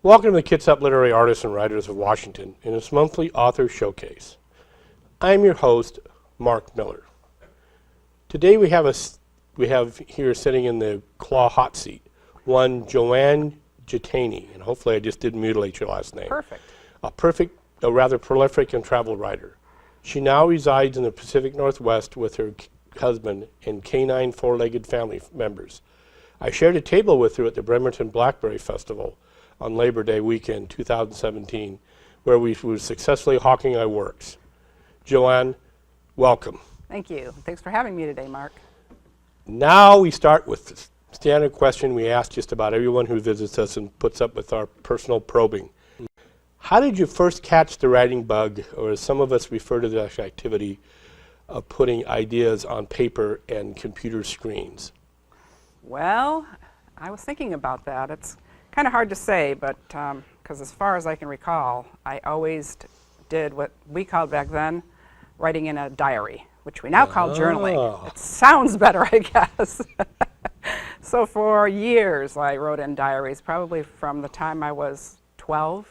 Welcome to the Kitsap Literary Artists and Writers of Washington in its monthly author showcase. I'm your host, Mark Miller. Today we have here sitting in the claw hot seat one Joanne Jaytanie, and hopefully I just didn't mutilate your last name. Perfect. A rather prolific and traveled writer. She now resides in the Pacific Northwest with her husband and canine four-legged family members. I shared a table with her at the Bremerton Blackberry Festival on Labor Day weekend 2017, where we were successfully hawking our works. Joanne, welcome. Thank you. Thanks for having me today, Mark. Now we start with the standard question we ask just about everyone who visits us and puts up with our personal probing. How did you first catch the writing bug, or as some of us refer to this activity, of putting ideas on paper and computer screens? Well, I was thinking about that. It's kind of hard to say, but because as far as I can recall, I always did what we called back then writing in a diary, which we now call journaling. It sounds better, I guess. So for years I wrote in diaries, probably from the time I was 12.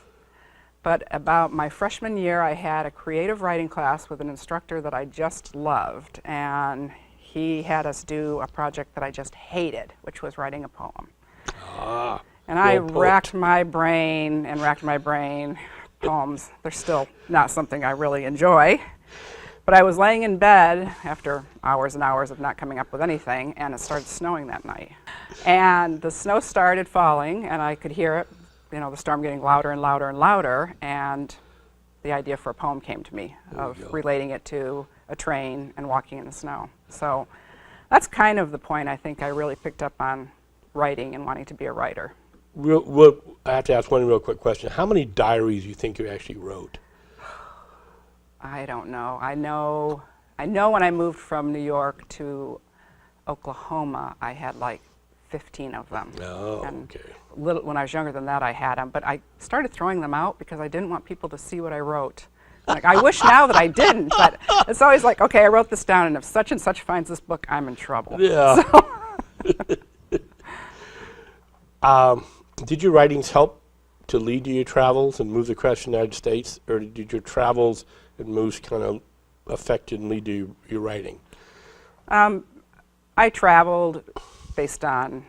But about my freshman year, I had a creative writing class with an instructor that I just loved, and he had us do a project that I just hated, which was writing a poem. And I racked my brain. Poems, they're still not something I really enjoy. But I was laying in bed after hours and hours of not coming up with anything, and it started snowing that night. And the snow started falling, and I could hear it, you know, the storm getting louder and louder and louder, and the idea for a poem came to me of relating it to a train and walking in the snow. So that's kind of the point I think I really picked up on writing and wanting to be a writer. I have to ask one real quick question. How many diaries do you think you actually wrote? I don't know. I know when I moved from New York to Oklahoma, I had like 15 of them. Oh, and okay. When I was younger than that, I had them, but I started throwing them out because I didn't want people to see what I wrote. Like, I wish now that I didn't, but it's always like, okay, I wrote this down, and if such and such finds this book, I'm in trouble. Yeah. So. Did your writings help to lead to your travels and move across the United States, or did your travels and moves kind of affect and lead to your writing? I traveled based on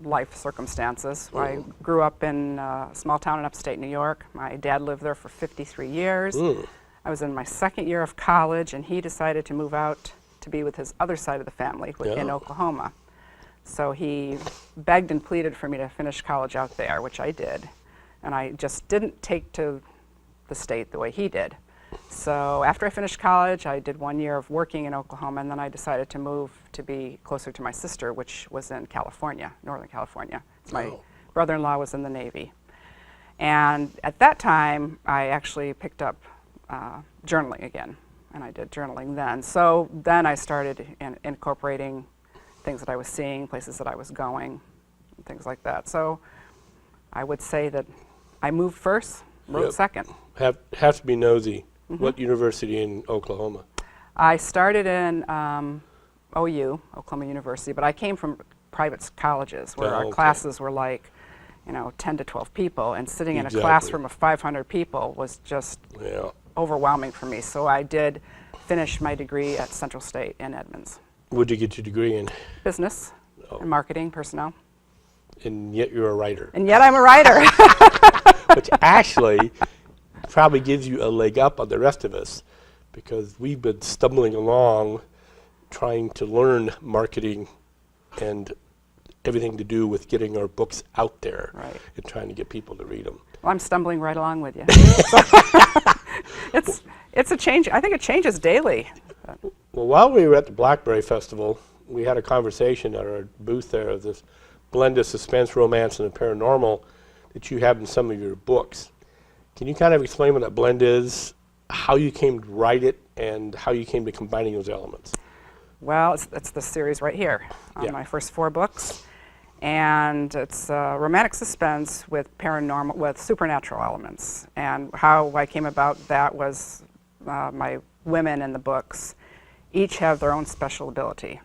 life circumstances. I grew up in a small town in upstate New York. My dad lived there for 53 years. I was in my second year of college, and he decided to move out to be with his other side of the family in Oklahoma. So he begged and pleaded for me to finish college out there, which I did. And I just didn't take to the state the way he did. So after I finished college, I did 1 year of working in Oklahoma, and then I decided to move to be closer to my sister, which was in California, Northern California. My brother-in-law was in the Navy. And at that time, I actually picked up journaling again, and I did journaling then. So then I started incorporating things that I was seeing, places that I was going, and things like that. So I would say that I moved first, wrote second. Have to be nosy. What university in Oklahoma? I started in OU, Oklahoma University, but I came from private colleges where our classes were like, 10 to 12 people, and sitting in a classroom of 500 people was just overwhelming for me. So I did finish my degree at Central State in Edmonds. What did you get your degree in? Business and marketing, personnel. And yet you're a writer. And yet I'm a writer. Which actually probably gives you a leg up on the rest of us, because we've been stumbling along trying to learn marketing and everything to do with getting our books out there and trying to get people to read them. Well, I'm stumbling right along with you. It's a change. I think it changes daily. Well, while we were at the Blackberry Festival, we had a conversation at our booth there of this blend of suspense, romance, and the paranormal that you have in some of your books. Can you kind of explain what that blend is, how you came to write it, and how you came to combining those elements? Well, it's the series right here, my first 4 books. And it's romantic suspense with paranormal, with supernatural elements. And how I came about that was my women in the books each have their own special ability.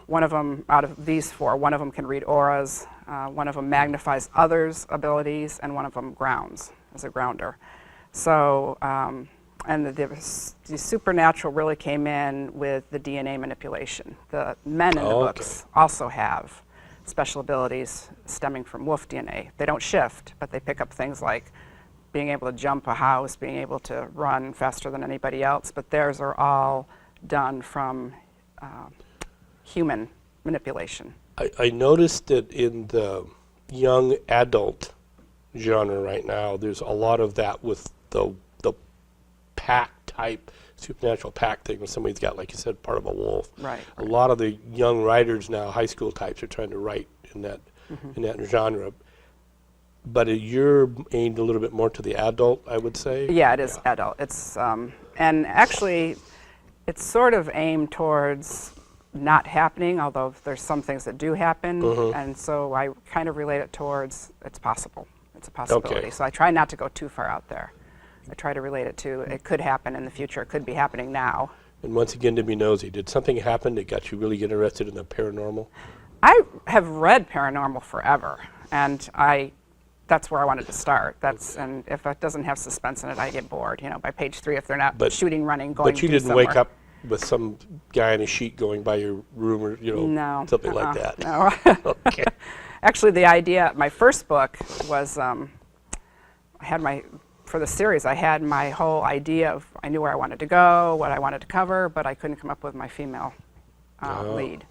One of them, out of these 4, one of them can read auras, One of them magnifies others' abilities, and one of them grounds, as a grounder. So, and the supernatural really came in with the DNA manipulation. The men in the books also have special abilities stemming from wolf DNA. They don't shift, but they pick up things like being able to jump a house, being able to run faster than anybody else, but theirs are all done from human manipulation. I noticed that in the young adult genre right now, there's a lot of that with the pack type, supernatural pack thing, when somebody's got, like you said, part of a wolf. Right. A lot of the young writers now, high school types, are trying to write in that genre. But you're aimed a little bit more to the adult, I would say. Yeah, it is adult. It's and actually, it's sort of aimed towards not happening, although there's some things that do happen, and so I kind of relate it towards it's possible. It's a possibility. Okay. So I try not to go too far out there. I try to relate it to it could happen in the future. It could be happening now. And once again, to be nosy, did something happen that got you really interested in the paranormal? I have read paranormal forever, and that's where I wanted to start. And if it doesn't have suspense in it, I get bored. By page 3, if they're not shooting, running, going. But you to didn't somewhere. wake up with some guy in a sheet going by your room, or No, something like that. No. Okay. Actually, the idea, my first book was, for the series, I had my whole idea of, I knew where I wanted to go, what I wanted to cover, but I couldn't come up with my female lead.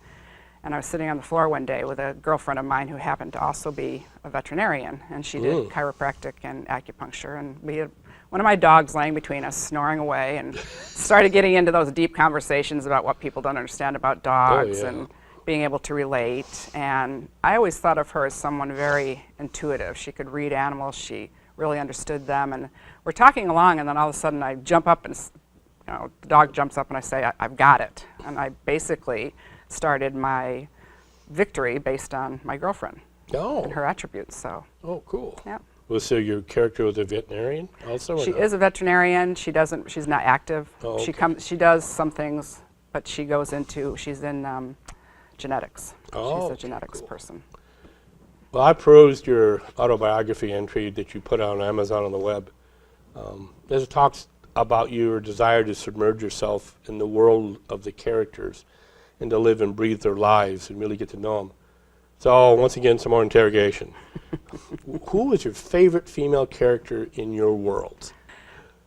And I was sitting on the floor one day with a girlfriend of mine who happened to also be a veterinarian, and she did chiropractic and acupuncture, and we had one of my dogs laying between us, snoring away, and started getting into those deep conversations about what people don't understand about dogs and being able to relate. And I always thought of her as someone very intuitive. She could read animals. She really understood them. And we're talking along, and then all of a sudden I jump up, and the dog jumps up, and I say, I've got it. And I basically started my victory based on my girlfriend and her attributes. So. Oh, cool. Yeah. Well, so your character was a veterinarian also? She is a veterinarian. She's not active. Oh, okay. She does some things, but she's in genetics. Oh, she's a genetics person. Well, I perused your autobiography entry that you put on Amazon on the web. It talks about your desire to submerge yourself in the world of the characters and to live and breathe their lives and really get to know them. So, once again, some more interrogation. Who was your favorite female character in your world?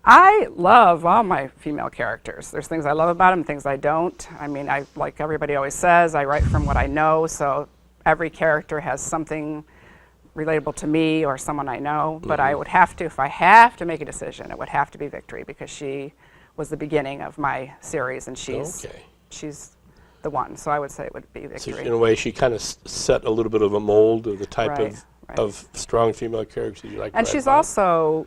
I love all my female characters. There's things I love about them, things I don't. I mean, like everybody always says, I write from what I know, so every character has something relatable to me or someone I know. But I would have to, if I have to make a decision, it would have to be Victory, because she was the beginning of my series, and she's the one. So I would say it would be Victory. So in a way, she kind of set a little bit of a mold of the type of strong female characters you like to And write she's about. Also,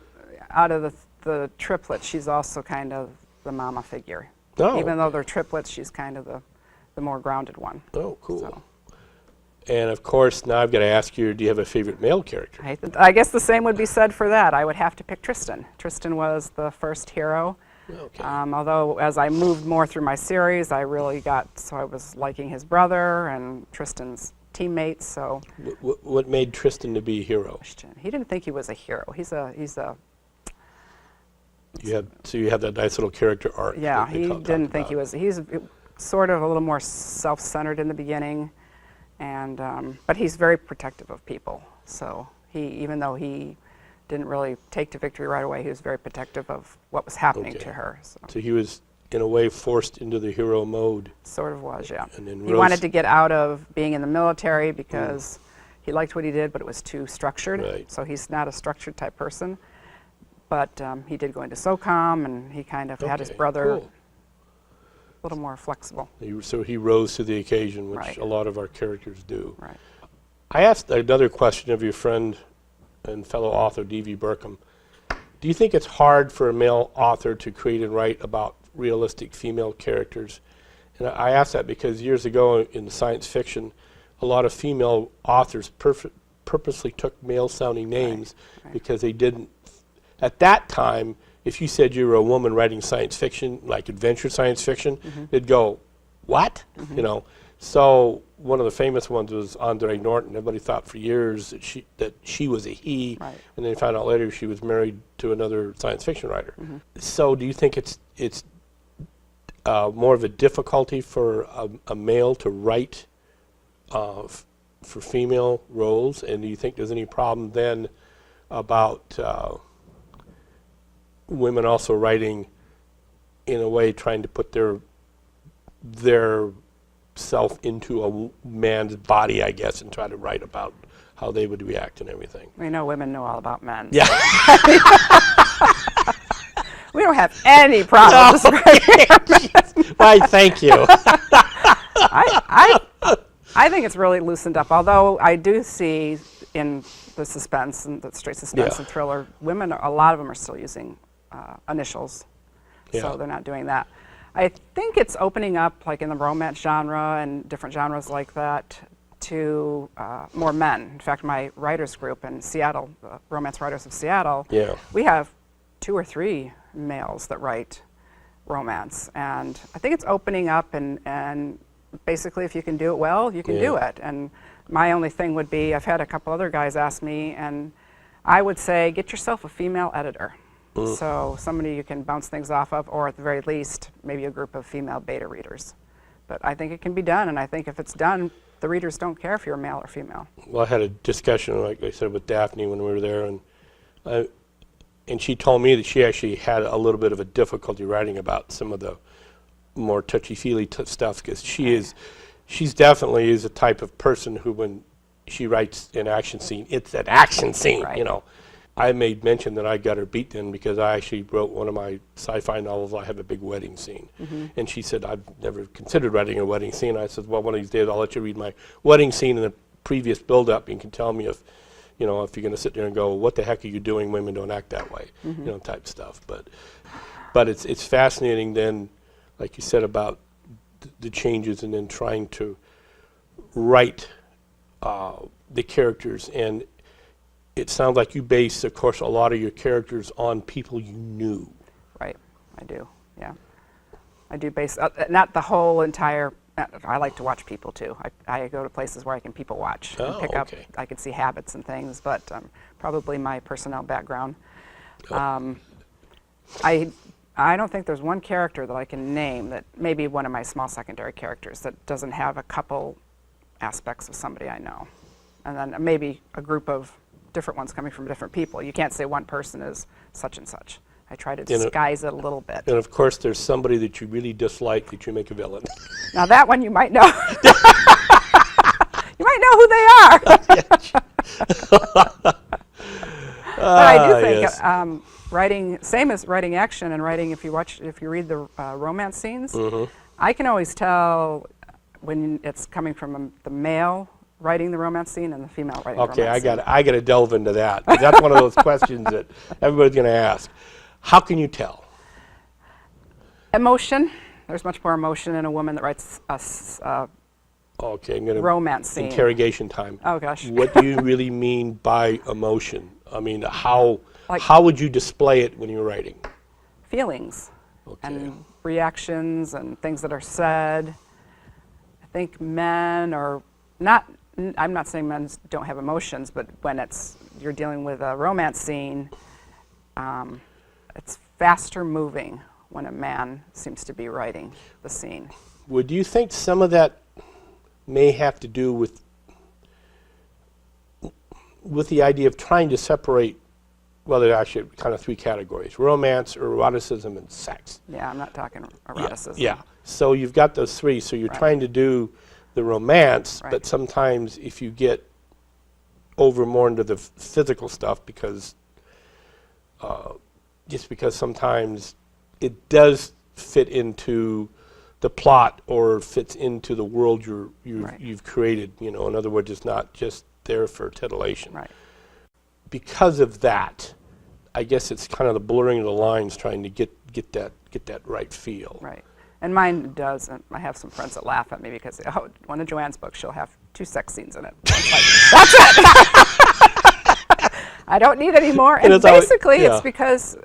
out of the triplets, she's also kind of the mama figure. Oh. Even though they're triplets, she's kind of the more grounded one. Oh, cool. So. And of course, now I've got to ask you, do you have a favorite male character? I guess the same would be said for that. I would have to pick Tristan. Tristan was the first hero. Okay. Although as I moved more through my series, I was liking his brother and Tristan's teammates. So what made Tristan to be a hero? He didn't think he was a hero. You have that nice little character arc. Yeah, he didn't think he was. He's sort of a little more self-centered in the beginning, and but he's very protective of people. So even though he didn't really take to Victory right away, he was very protective of what was happening to her. So he was, in a way, forced into the hero mode. Sort of was, yeah. And then he wanted to get out of being in the military because he liked what he did, but it was too structured. Right. So he's not a structured type person. But he did go into SOCOM, and he kind of had his brother a little more flexible. So he rose to the occasion, which Right. a lot of our characters do. Right. I asked another question of your friend and fellow author, D.V. Burkham. Do you think it's hard for a male author to create and write about realistic female characters? And I ask that because years ago in science fiction, a lot of female authors purposely took male-sounding names because they didn't. At that time, if you said you were a woman writing science fiction, like adventure science fiction, they'd go, what? So one of the famous ones was Andre Norton. Everybody thought for years that she was a he, Right. and then found out later she was married to another science fiction writer. So do you think it's more of a difficulty for a male to write for female roles, and do you think there's any problem then about women also writing in a way trying to put their self into a man's body, I guess, and try to write about how they would react and everything? We know women know all about men. Yeah. We don't have any problem describing men. Why, thank you. I think it's really loosened up, although I do see in the suspense and the straight suspense and thriller, women, a lot of them are still using initials, so they're not doing that. I think it's opening up, like in the romance genre and different genres like that, to more men. In fact, my writers group in Seattle, Romance Writers of Seattle, we have 2 or 3 males that write romance, and I think it's opening up, and basically if you can do it well, you can do it. And my only thing would be, I've had a couple other guys ask me, and I would say get yourself a female editor. So somebody you can bounce things off of, or at the very least, maybe a group of female beta readers. But I think it can be done, and I think if it's done, the readers don't care if you're male or female. Well, I had a discussion, like I said, with Daphne when we were there, and she told me that she actually had a little bit of a difficulty writing about some of the more touchy-feely stuff, because she's definitely is a type of person who, when she writes an action scene, it's an action scene, you know. I made mention that I got her beat then because I actually wrote one of my sci-fi novels. I have a big wedding scene. And she said, I've never considered writing a wedding scene. I said, well, one of these days I'll let you read my wedding scene in the previous build-up. You can tell me if, you know, if you're going to sit there and go, what the heck are you doing? Women don't act that way, you know, type stuff. But it's fascinating then, like you said, about the changes and then trying to write the characters. And it sounds like you base, of course, a lot of your characters on people you knew. Right, I do, yeah. I do base, not the whole entire, I like to watch people too. I go to places where I can people watch and pick up, I can see habits and things, but probably my personnel background. I don't think there's one character that I can name that maybe one of my small secondary characters that doesn't have a couple aspects of somebody I know. And then maybe a group of different ones coming from different people. You can't say one person is such and such. I try to disguise it a little bit. And of course, there's somebody that you really dislike that you make a villain. Now that one you might know. You might know who they are. But I do think writing, same as writing action and writing, if you read the romance scenes, I can always tell when it's coming from the male writing the romance scene and the female writing the romance scene. I got to delve into that. That's one of those questions that everybody's going to ask. How can you tell? Emotion. There's much more emotion in a woman that writes a romance scene. Interrogation time. Oh gosh. What do you really mean by emotion? I mean, how would you display it when you're writing? Feelings and reactions and things that are said. I think men are not. I'm not saying men don't have emotions, but when you're dealing with a romance scene, it's faster moving when a man seems to be writing the scene. Would you think some of that may have to do with the idea of trying to separate, well, there are actually kind of 3 categories: romance, eroticism, and sex? Yeah, I'm not talking eroticism. Yeah. So you've got those 3. So you're trying to do the romance, but sometimes if you get over more into the physical stuff, because just because sometimes it does fit into the plot or fits into the world you've created. You know, in other words, it's not just there for titillation. Right. Because of that, I guess it's kind of the blurring of the lines, trying to get that right feel. Right. And mine does, and I have some friends that laugh at me because one of Joanne's books, she'll have 2 sex scenes in it. It's like, that's it! I don't need any more. And basically, it's because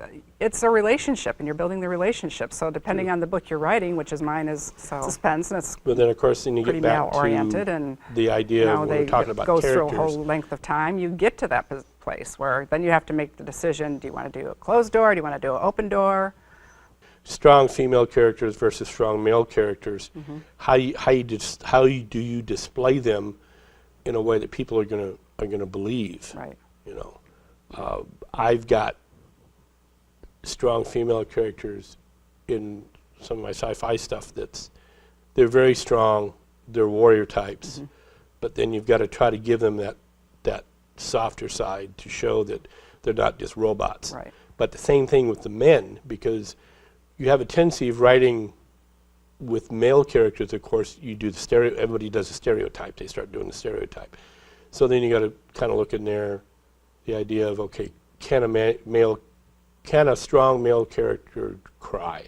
it's a relationship, and you're building the relationship. So depending on the book you're writing, which is mine is suspense, and it's But then, of course, then you pretty get back male-oriented, to and the idea of when we're talking about goes characters. through a whole length of time. You get to that place where then you have to make the decision: do you want to do a closed door? Do you want to do an open door? Strong female characters versus strong male characters. How do you display them in a way that people are gonna believe? Right. You know, I've got strong female characters in some of my sci-fi stuff they're very strong, they're warrior types, but then you've got to try to give them that softer side to show that they're not just robots. Right. But the same thing with the men, because you have a tendency of writing with male characters, of course, you do everybody does a stereotype, they start doing the stereotype. So then you got to kind of look in there, the idea of, okay, can a strong male character cry?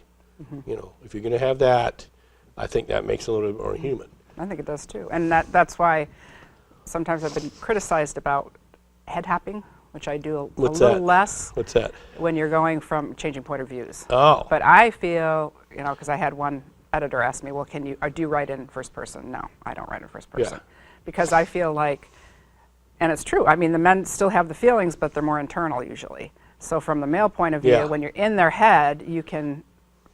You know, if you're going to have that, I think that makes it a little bit more human. I think it does too, and that's why sometimes I've been criticized about head hopping, which I do a little less. What's that? When you're going from changing point of views. Oh. But I feel, you know, because I had one editor ask me, well, do you write in first person? No, I don't write in first person. Yeah. Because I feel like, and it's true, I mean, the men still have the feelings, but they're more internal usually. So from the male point of view, Yeah. when you're in their head, you can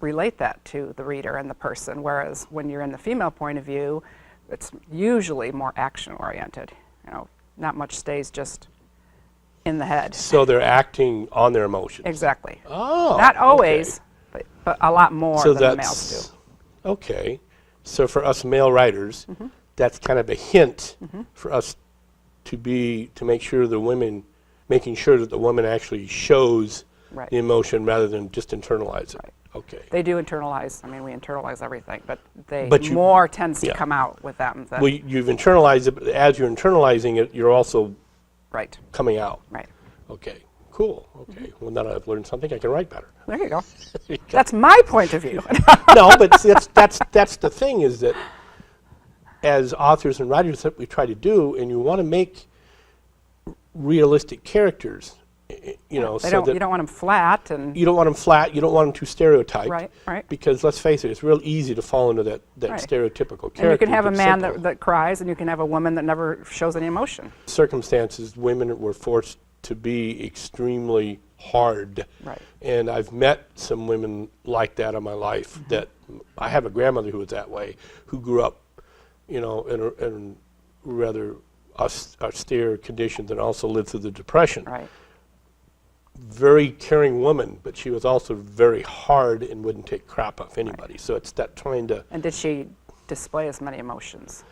relate that to the reader and the person, whereas when you're in the female point of view, it's usually more action-oriented. You know, not much stays just in the head. So they're acting on their emotions. Exactly. Oh. Not always, but a lot more So than the males do. Okay. So for us male writers, that's kind of a hint for us to make sure making sure that the woman actually shows Right. the emotion rather than just internalize it. Right. Okay. They do internalize. I mean, we internalize everything, but you- more tends to yeah. come out with them. Than, Well, you've internalized it, but as you're internalizing it, you're also right. coming out. Right. Okay. Cool. Okay. Well, now that I've learned something, I can write better. There you go. That's my point of view. No, but see, that's the thing is that as authors and writers that we try to do, and you want to make realistic characters, you know, you so that don't want them flat and you don't want them flat, you don't want them too stereotyped. Right, right. Because let's face it, it's real easy to fall into that Right. stereotypical character. and you can have a that's man simple. that cries, and you can have a woman that never shows any emotion. Circumstances, women were forced to be extremely hard. Right. And I've met some women like that in my life. That I have a grandmother who was that way, who grew up, you know, in rather austere conditions and also lived through the Depression. Right. Very caring woman, but she was also very hard and wouldn't take crap off anybody. So it's that trying to. And did she display as many emotions?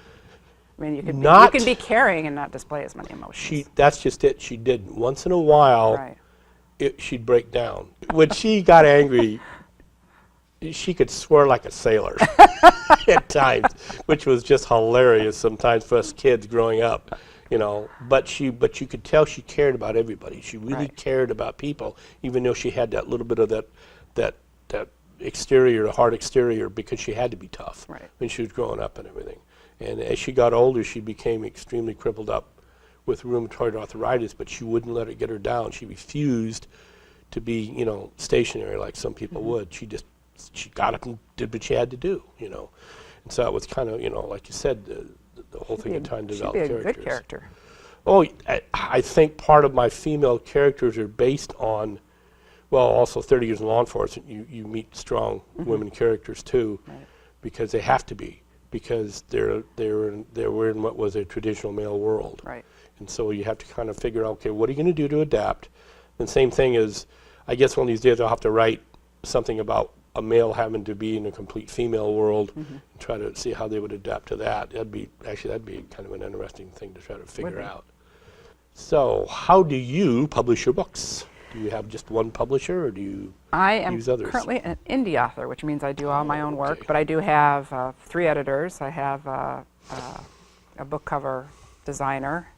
I mean, you can be caring and not display as many emotions. That's just it. She did once in a while. Right. She'd break down. When she got angry, she could swear like a sailor at times, which was just hilarious sometimes for us kids growing up, you know. But you could tell she cared about everybody. She really Right. cared about people, even though she had that little bit of that exterior, the hard exterior, because she had to be tough Right. when she was growing up and everything. And as she got older, she became extremely crippled up with rheumatoid arthritis, but she wouldn't let it get her down. She refused to be, you know, stationary like some people would. She got up and did what she had to do, you know. And so it was kind of, you know, like you said, the whole thing of trying to develop She'd be a characters. good character. Oh, I think part of my female characters are based on, well, also 30 years in law enforcement, you meet strong women characters too, Right. because they have to be, because they were in what was a traditional male world. Right. And so you have to kind of figure out, okay, what are you going to do to adapt? And same thing is, I guess one of these days I'll have to write something about a male having to be in a complete female world and try to see how they would adapt to that. That'd be kind of an interesting thing to try to figure out. So how do you publish your books? Do you have just one publisher, or do you I am use others? currently an indie author, which means I do all my own work, okay. but I do have 3 editors. I have a book cover designer,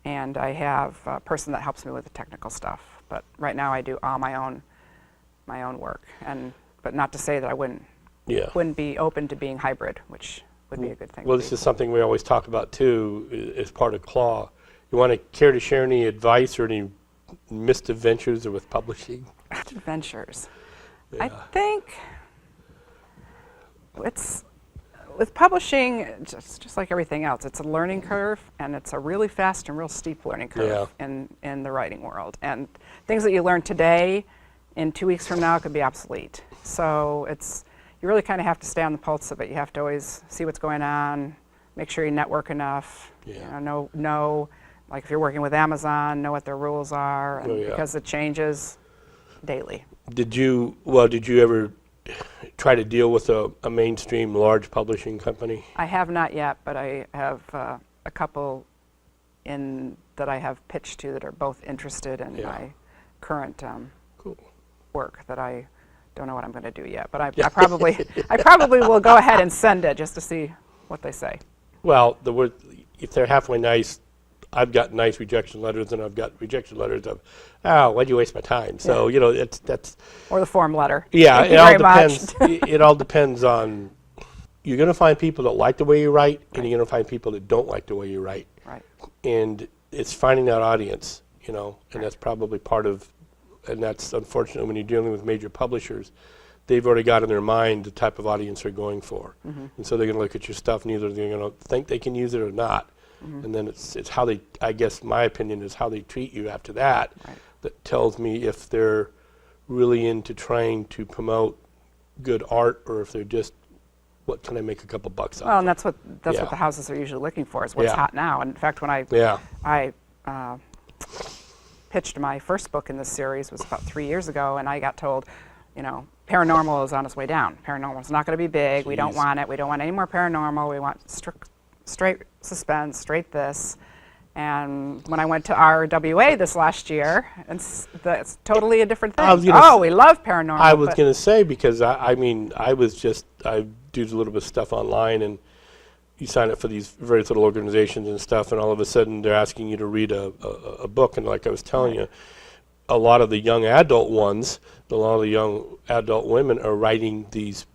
and I have a person that helps me with the technical stuff. But right now I do all my own work, but not to say that I wouldn't be open to being hybrid, which would be a good thing. Well, to this be. is something we always talk about too, as part of CLAW. You want to care to share any advice or any misadventures with publishing? Next adventures. Yeah. I think it's with publishing, just like everything else, it's a learning curve, and it's a really fast and real steep learning curve in the writing world. And things that you learn today, in 2 weeks from now, could be obsolete. So you really kind of have to stay on the pulse of it. You have to always see what's going on, make sure you network enough. Yeah. You know, like if you're working with Amazon, know what their rules are, and because it changes daily. Did you ever try to deal with a mainstream large publishing company? I have not yet, but I have a couple that I have pitched to that are both interested in my current Cool. work that I don't know what I'm going to do yet. But I probably will go ahead and send it just to see what they say. Well, if they're halfway nice, I've got nice rejection letters, and I've got rejection letters of, oh, why'd you waste my time? So that's or the form letter. Yeah, Thank you very much. It all depends on. You're going to find people that like the way you write, and you're going to find people that don't like the way you write. Right. And it's finding that audience, and that's probably part of. And that's unfortunate when you're dealing with major publishers. They've already got in their mind the type of audience they're going for. Mm-hmm. And so they're going to look at your stuff, and either they're going to think they can use it or not. Mm-hmm. And then it's how they, I guess my opinion is how they treat you after that, that tells me if they're really into trying to promote good art, or if they're just, what can I make a couple bucks off? Well, and that's what the houses are usually looking for, is what's hot now. And in fact, when I pitched my first book in this series was about 3 years ago, and I got told, paranormal is on its way down. Paranormal is not going to be big. Jeez. We don't want it. We don't want any more paranormal. We want straight suspense, straight this. And when I went to RWA this last year, that's totally a different thing. We love paranormal. I was going to say, because I do a little bit of stuff online, and you sign up for these various little organizations and stuff, and all of a sudden they're asking you to read a book. And like I was telling you, a lot of the young adult ones, a lot of the young adult women are writing these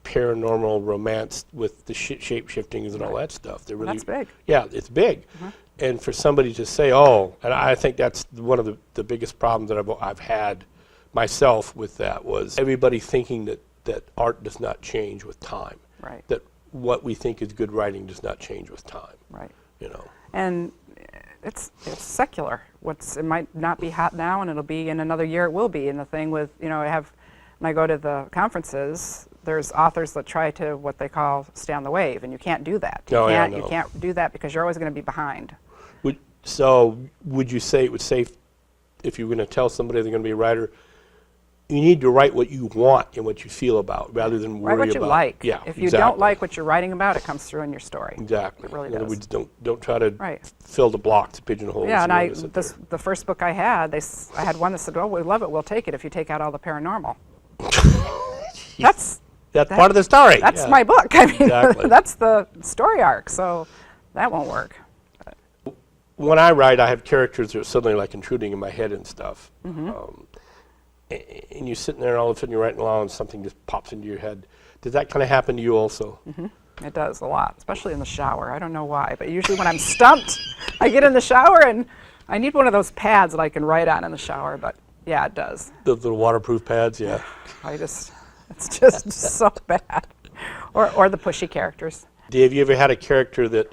paranormal romance with the shape shiftings and all that stuff. They're really, that's big. Yeah, it's big. Mm-hmm. And for somebody to say, and I think that's one of the biggest problems that I've had myself with that, was everybody thinking that art does not change with time. Right. That what we think is good writing does not change with time. Right. And it's secular. It might not be hot now, and it'll be in another year. It will be. And the thing with when I go to the conferences, there's authors that try to what they call stay on the wave, and you can't do that. You can't do that because you're always going to be behind. Would you say it was safe if you were going to tell somebody they're going to be a writer? You need to write what you want and what you feel about, rather than worry about. Write what you like. Yeah, if you don't like what you're writing about, it comes through in your story. Exactly. It really does. In other does. words, don't try to fill the blocks, pigeonholes. Yeah, and the first book I had, I had one that said, "Oh, we love it. We'll take it if you take out all the paranormal." That's part of the story. That's my book. I mean, exactly. That's the story arc. So that won't work. When I write, I have characters that are suddenly like intruding in my head and stuff. Mm-hmm. And you're sitting there, and all of a sudden you're writing along, and something just pops into your head. Does that kind of happen to you also? Mm-hmm. It does a lot, especially in the shower. I don't know why, but usually when I'm stumped, I get in the shower, and I need one of those pads that I can write on in the shower. But yeah, it does. The waterproof pads, yeah. It's just so bad. Or the pushy characters. Have you ever had a character that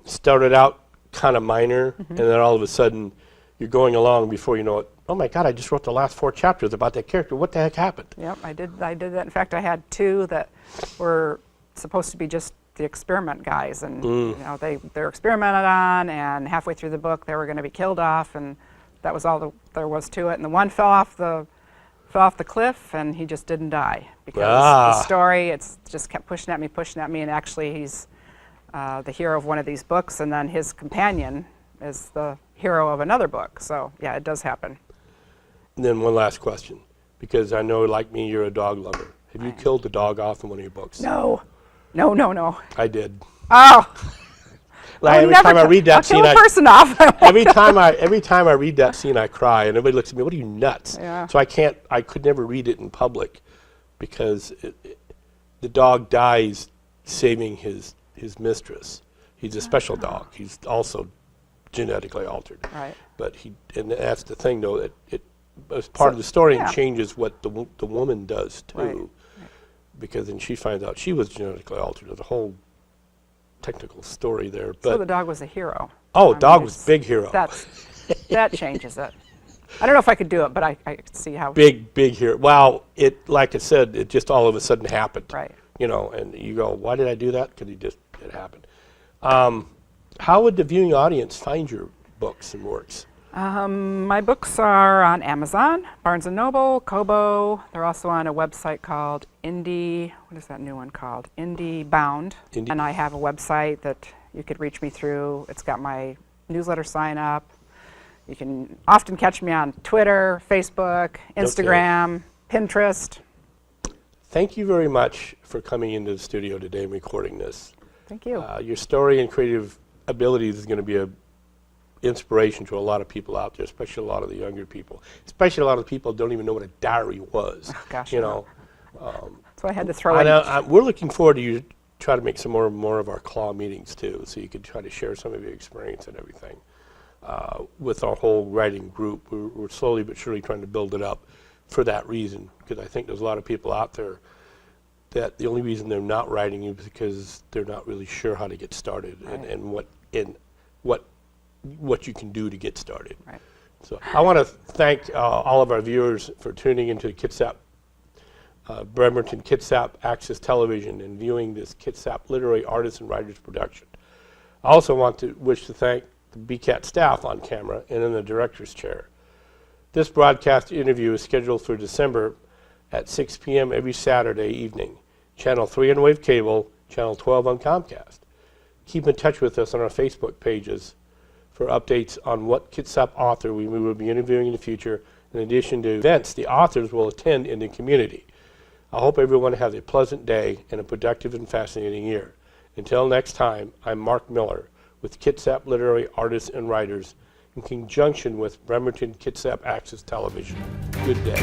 started out kind of minor, and then all of a sudden you're going along, before you know it, oh my God, I just wrote the last 4 chapters about that character. What the heck happened? Yep, I did that. In fact, I had 2 that were supposed to be just the experiment guys, and they're experimented on, and halfway through the book they were going to be killed off, and that was all there was to it. And the one fell off the cliff, and he just didn't die, because the story just kept pushing at me, and actually he's the hero of one of these books, and then his companion is the hero of another book. So yeah, it does happen. And then one last question, because I know, like me, you're a dog lover. Have you killed a dog off in one of your books? No. I did. Oh. Every time I read that scene, kill a person off. every time I read that scene, I cry, and everybody looks at me, "What are you, nuts?" Yeah. So I could never read it in public, because the dog dies saving his mistress. He's a special dog. He's also genetically altered. Right. But and that's the thing, though, that as part of the story yeah. and changes what the woman does too. Right. Right. Because then she finds out she was genetically altered. There's a whole technical story there. So But the dog was a hero. oh, I mean, dog was big hero. That changes it. I don't know if I could do it, but I could see how. Big hero. Well, like I said, it just all of a sudden happened. Right. You know, and you go, why did I do that? Because it happened. How would the viewing audience find your books and works? My books are on Amazon, Barnes & Noble, Kobo. They're also on a website called Indie, what is that new one called? Indie Bound. Indie- And I have a website that you could reach me through. It's got my newsletter sign up. You can often catch me on Twitter, Facebook, Instagram, Pinterest. Thank you very much for coming into the studio today and recording this. Thank you. Your story and creative abilities is going to be an inspiration to a lot of people out there, especially a lot of the younger people. Especially a lot of people don't even know what a diary was. Oh, gosh, you I know. So I had to throw in. We're looking forward to you try to make some more of our claw meetings too, so you could try to share some of your experience and everything. With our whole writing group, we're slowly but surely trying to build it up for that reason, because I think there's a lot of people out there that the only reason they're not writing is because they're not really sure how to get started, Right. and what you can do to get started. Right. So I want to thank all of our viewers for tuning into Kitsap, Bremerton Kitsap Access Television and viewing this Kitsap Literary Artists and Writers production. I also want to wish to thank the BCAT staff on camera and in the director's chair. This broadcast interview is scheduled for December at 6 p.m. every Saturday evening, Channel 3 on Wave Cable, Channel 12 on Comcast. Keep in touch with us on our Facebook pages for updates on what Kitsap author we will be interviewing in the future, in addition to events the authors will attend in the community. I hope everyone has a pleasant day and a productive and fascinating year. Until next time, I'm Mark Miller with Kitsap Literary Artists and Writers in conjunction with Bremerton Kitsap Access Television. Good day.